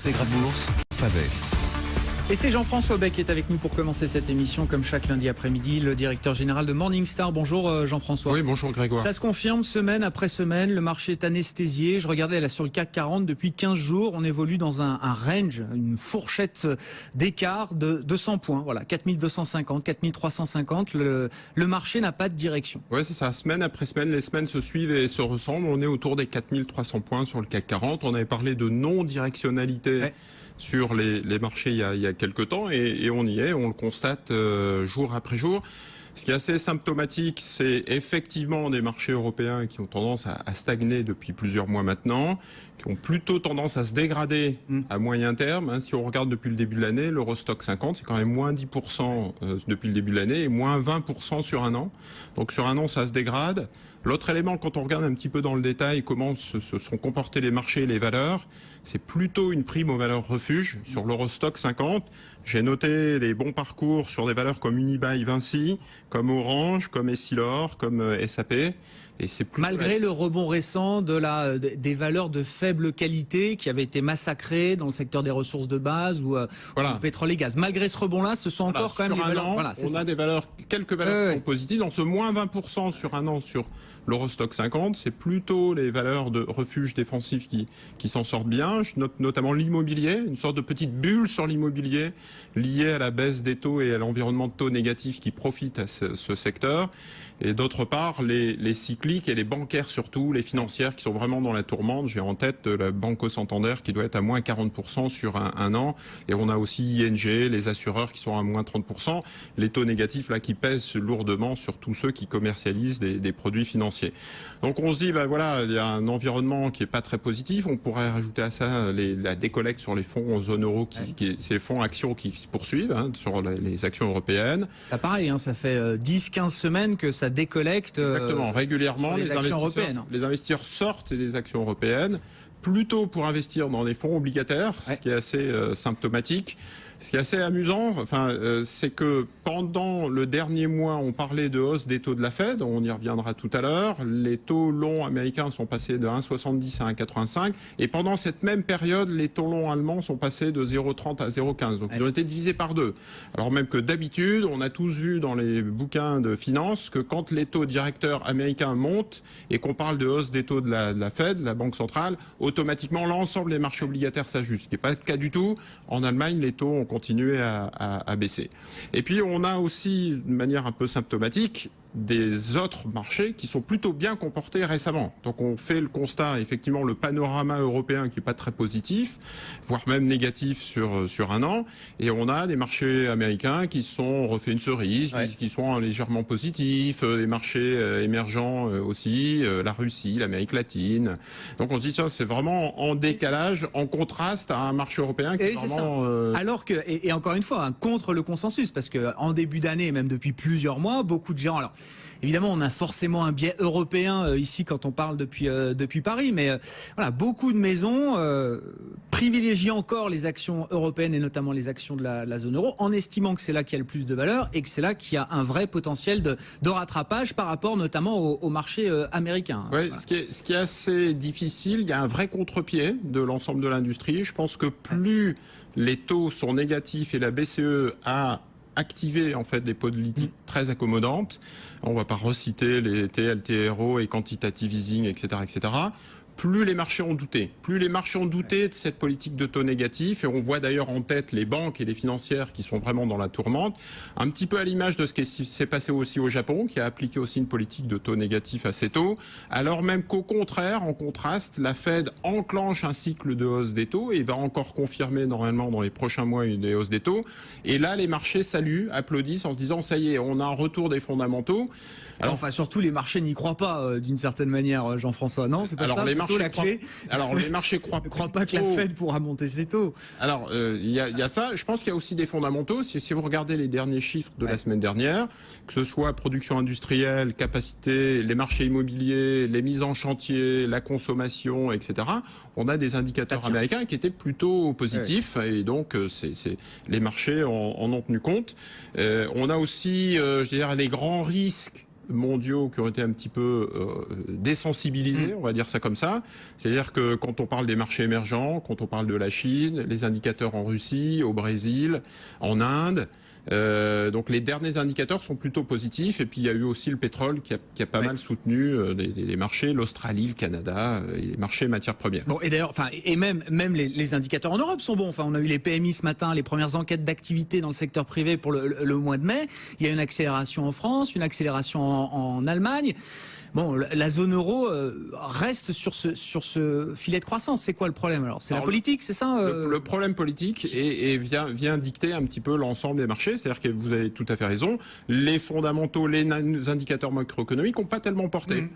Des Grattes Bourse, Favet. Et c'est Jean-François Bec qui est avec nous pour commencer cette émission, comme chaque lundi après-midi, le directeur général de Morningstar. Bonjour Jean-François. Oui, bonjour Grégoire. Ça se confirme semaine après semaine, le marché est anesthésié. Je regardais là sur le CAC 40 depuis 15 jours, on évolue dans un range, une fourchette d'écart de 200 points. Voilà, 4250, 4350, le marché n'a pas de direction. Oui, c'est ça. Semaine après semaine, les semaines se suivent et se ressemblent. On est autour des 4300 points sur le CAC 40. On avait parlé de non-directionnalité. Ouais. Sur les marchés il y a quelques temps et on y est, on le constate jour après jour. Ce qui est assez symptomatique, c'est effectivement des marchés européens qui ont tendance à stagner depuis plusieurs mois maintenant, qui ont plutôt tendance à se dégrader à moyen terme. Si on regarde depuis le début de l'année, l'Eurostock 50, c'est quand même moins 10% depuis le début de l'année et moins 20% sur un an. Donc sur un an, ça se dégrade. L'autre élément, quand on regarde un petit peu dans le détail comment se sont comportés les marchés et les valeurs, c'est plutôt une prime aux valeurs refuges sur l'Eurostock 50. J'ai noté les bons parcours sur des valeurs comme Unibail, Vinci, comme Orange, comme Essilor, comme SAP. Et c'est malgré le rebond récent des valeurs de faible qualité qui avaient été massacrées dans le secteur des ressources de base ou pétrole et gaz. Malgré ce rebond-là, ce sont encore quand même les valeurs. On a des valeurs, quelques valeurs qui sont positives. Dans ce moins 20% sur un an sur l'Eurostock 50, c'est plutôt les valeurs de refuge défensifs qui s'en sortent bien. Je note notamment l'immobilier, une sorte de petite bulle sur l'immobilier liée à la baisse des taux et à l'environnement de taux négatifs qui profite à ce secteur. Et d'autre part, les cycliques et les bancaires surtout, les financières qui sont vraiment dans la tourmente. J'ai en tête la Banco Santander qui doit être à moins 40% sur un an. Et on a aussi ING, les assureurs qui sont à moins 30%. Les taux négatifs là qui pèsent lourdement sur tous ceux qui commercialisent des produits financiers. Donc on se dit, il y a un environnement qui est pas très positif. On pourrait rajouter à ça la décollecte sur les fonds en zone euro, ces fonds actions qui se poursuivent sur les actions européennes. Pareil, ça fait 10-15 semaines que ça décollecte. Exactement, régulièrement, les investisseurs sortent des actions européennes, plutôt pour investir dans des fonds obligataires, ce qui est assez symptomatique. Ce qui est assez amusant, c'est que pendant le dernier mois, on parlait de hausse des taux de la Fed, on y reviendra tout à l'heure. Les taux longs américains sont passés de 1,70 à 1,85, et pendant cette même période, les taux longs allemands sont passés de 0,30 à 0,15. Donc ils ont été divisés par deux. Alors même que d'habitude, on a tous vu dans les bouquins de finance que quand les taux directeurs américains montent et qu'on parle de hausse des taux de la Fed, la Banque centrale, automatiquement l'ensemble des marchés obligataires s'ajustent. Ce qui n'est pas le cas du tout. En Allemagne, les taux ont continué à baisser. Et puis on a aussi, de manière un peu symptomatique, des autres marchés qui sont plutôt bien comportés récemment. Donc on fait le constat, effectivement, le panorama européen qui n'est pas très positif, voire même négatif sur un an. Et on a des marchés américains qui sont refait une cerise, qui sont légèrement positifs, des marchés émergents aussi, la Russie, l'Amérique latine. Donc on se dit, tiens, c'est vraiment en décalage, en contraste à un marché européen qui est vraiment... Alors que, et encore une fois, contre le consensus, parce que en début d'année, et même depuis plusieurs mois, beaucoup de gens... Alors, évidemment, on a forcément un biais européen ici quand on parle depuis Paris, mais beaucoup de maisons privilégient encore les actions européennes et notamment les actions de la zone euro, en estimant que c'est là qu'il y a le plus de valeur et que c'est là qu'il y a un vrai potentiel de rattrapage par rapport notamment au marché américain. Oui, ce qui est assez difficile, il y a un vrai contre-pied de l'ensemble de l'industrie. Je pense que plus les taux sont négatifs et la BCE a activer en fait des politiques très accommodantes. On va pas reciter les TLTRO et quantitative easing, etc., etc. Plus les marchés ont douté. Plus les marchés ont douté de cette politique de taux négatifs, et on voit d'ailleurs en tête les banques et les financières qui sont vraiment dans la tourmente, un petit peu à l'image de ce qui s'est passé aussi au Japon, qui a appliqué aussi une politique de taux négatifs assez tôt, alors même qu'au contraire, en contraste, la Fed enclenche un cycle de hausse des taux et va encore confirmer normalement dans les prochains mois une hausse des taux. Et là, les marchés saluent, applaudissent en se disant, ça y est, on a un retour des fondamentaux. Alors, surtout les marchés n'y croient pas d'une certaine manière, Jean-François. Non, c'est pas ça. La clé. Alors les marchés ne croient pas que la Fed pourra monter ses taux. Alors il y a ça. Je pense qu'il y a aussi des fondamentaux. Si vous regardez les derniers chiffres de la semaine dernière, que ce soit production industrielle, capacité, les marchés immobiliers, les mises en chantier, la consommation, etc., on a des indicateurs américains qui étaient plutôt positifs, et donc les marchés en ont tenu compte. On a aussi, je dirais, les grands risques mondiaux qui ont été un petit peu désensibilisés, on va dire ça comme ça. C'est-à-dire que quand on parle des marchés émergents, quand on parle de la Chine, les indicateurs en Russie, au Brésil, en Inde, donc les derniers indicateurs sont plutôt positifs. Et puis il y a eu aussi le pétrole qui a pas mal soutenu les marchés, l'Australie, le Canada, les marchés matières premières. Bon, et d'ailleurs, enfin, et même les indicateurs en Europe sont bons. Enfin, on a eu les PMI ce matin, les premières enquêtes d'activité dans le secteur privé pour le mois de mai. Il y a une accélération en France, une accélération en Allemagne. Bon, la zone euro reste sur ce filet de croissance. C'est quoi le problème alors? C'est la politique, c'est ça le problème politique vient dicter un petit peu l'ensemble des marchés. C'est-à-dire que vous avez tout à fait raison. Les fondamentaux, les indicateurs macroéconomiques n'ont pas tellement porté.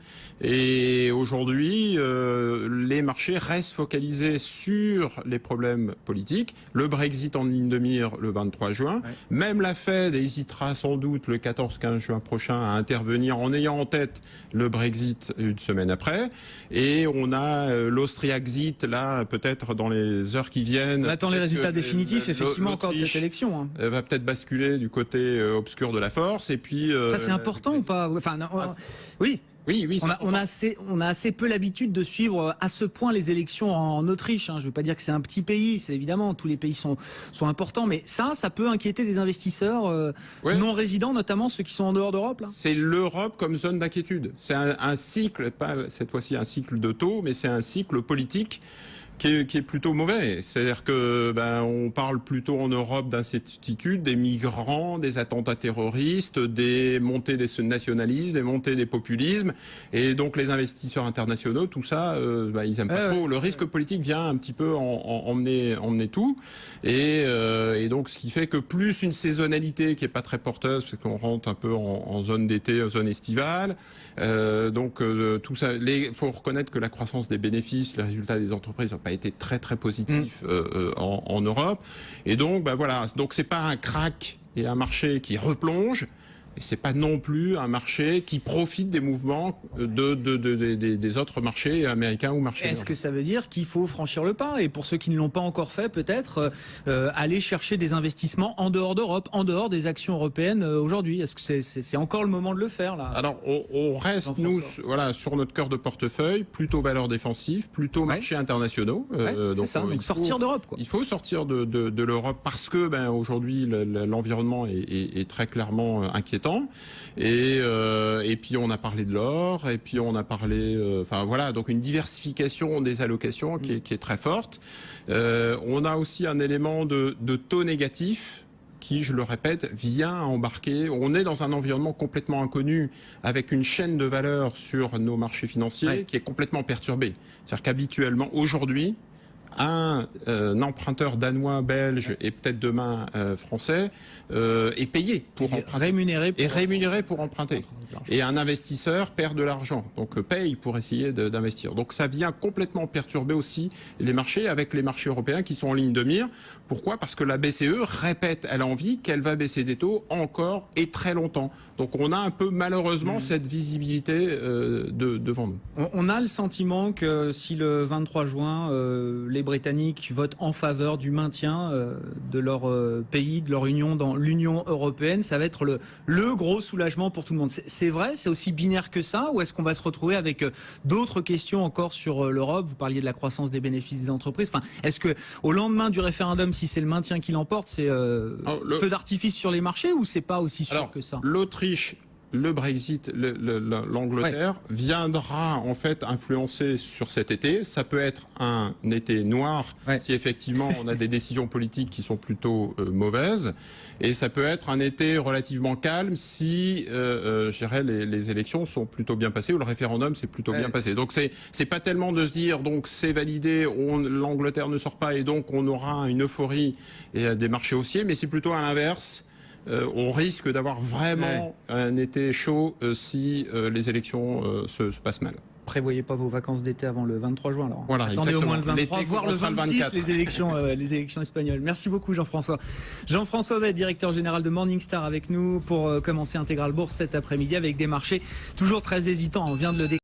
Et aujourd'hui, les marchés restent focalisés sur les problèmes politiques. Le Brexit en ligne de mire le 23 juin. Même la Fed hésitera sans doute le 14-15 juin prochain à intervenir en ayant en tête le Brexit une semaine après, et on a l'Austriaxit là peut-être dans les heures qui viennent. On attend les résultats définitifs effectivement encore de cette élection. Hein. Va peut-être basculer du côté obscur de la force, et puis ça c'est important ou pas? Enfin non, oui. Oui, on a assez peu l'habitude de suivre à ce point les élections en Autriche. Hein. Je ne veux pas dire que c'est un petit pays, c'est évidemment, tous les pays sont importants, mais ça peut inquiéter des investisseurs non résidents, notamment ceux qui sont en dehors d'Europe. C'est l'Europe comme zone d'inquiétude. C'est un cycle, pas cette fois-ci un cycle de taux, mais c'est un cycle politique qui est plutôt mauvais. C'est-à-dire que on parle plutôt en Europe d'incertitude, des migrants, des attentats terroristes, des montées des nationalismes, des montées des populismes, et donc les investisseurs internationaux, tout ça, ils aiment pas trop. Le risque politique vient un petit peu emmener tout, et donc ce qui fait que plus une saisonnalité qui est pas très porteuse, parce qu'on rentre un peu en zone d'été, en zone estivale, donc tout ça. Faut reconnaître que la croissance des bénéfices, les résultats des entreprises pas été très très positif en Europe, et donc voilà, donc c'est pas un crack et un marché qui replonge, et c'est pas non plus un marché qui profite des mouvements des autres marchés américains ou marchés. Est-ce que ça veut dire qu'il faut franchir le pas, et pour ceux qui ne l'ont pas encore fait, peut-être aller chercher des investissements en dehors d'Europe, en dehors des actions européennes aujourd'hui? Est-ce que c'est encore le moment de le faire là? Alors on reste nous sur notre cœur de portefeuille, plutôt valeurs défensives, plutôt marchés internationaux. Donc sortir d'Europe, quoi. Il faut sortir de l'Europe parce que aujourd'hui l'environnement est très clairement inquiétant. Et puis on a parlé de l'or, et puis on a parlé, donc une diversification des allocations qui est très forte. On a aussi un élément de taux négatif qui, je le répète, vient embarquer. On est dans un environnement complètement inconnu, avec une chaîne de valeur sur nos marchés financiers qui est complètement perturbée. C'est-à-dire qu'habituellement, aujourd'hui, un emprunteur danois, belge et peut-être demain français est payé pour emprunter. Rémunéré pour emprunter. Et un investisseur perd de l'argent, donc paye pour essayer d'investir. Donc ça vient complètement perturber aussi les marchés, avec les marchés européens qui sont en ligne de mire. Pourquoi? Parce que la BCE répète à l'envi qu'elle va baisser des taux encore et très longtemps. Donc on a un peu malheureusement cette visibilité devant nous. On a le sentiment que si le 23 juin, les Britanniques votent en faveur du maintien de leur pays, de leur union dans l'Union européenne, ça va être le gros soulagement pour tout le monde. C'est vrai, c'est aussi binaire que ça, ou est-ce qu'on va se retrouver avec d'autres questions encore sur l'Europe? Vous parliez de la croissance des bénéfices des entreprises. Enfin, est-ce que au lendemain du référendum, si c'est le maintien qui l'emporte, c'est feu d'artifice sur les marchés, ou c'est pas aussi sûr que ça? L'Autriche, le Brexit, l'Angleterre viendra en fait influencer sur cet été. Ça peut être un été noir si effectivement on a des décisions politiques qui sont plutôt mauvaises, et ça peut être un été relativement calme si je dirais les élections sont plutôt bien passées, ou le référendum s'est plutôt bien passé. Donc c'est pas tellement de se dire donc c'est validé, l'Angleterre ne sort pas et donc on aura une euphorie et des marchés haussiers, mais c'est plutôt à l'inverse. On risque d'avoir vraiment un été chaud si les élections se passent mal. Prévoyez pas vos vacances d'été avant le 23 juin. Alors. Voilà, attendez au moins le 23, voire le 26, le les élections espagnoles. Merci beaucoup Jean-François. Jean-François Auvet, directeur général de Morningstar, avec nous pour commencer Intégral Bourse cet après-midi avec des marchés toujours très hésitants. On vient de le décrire.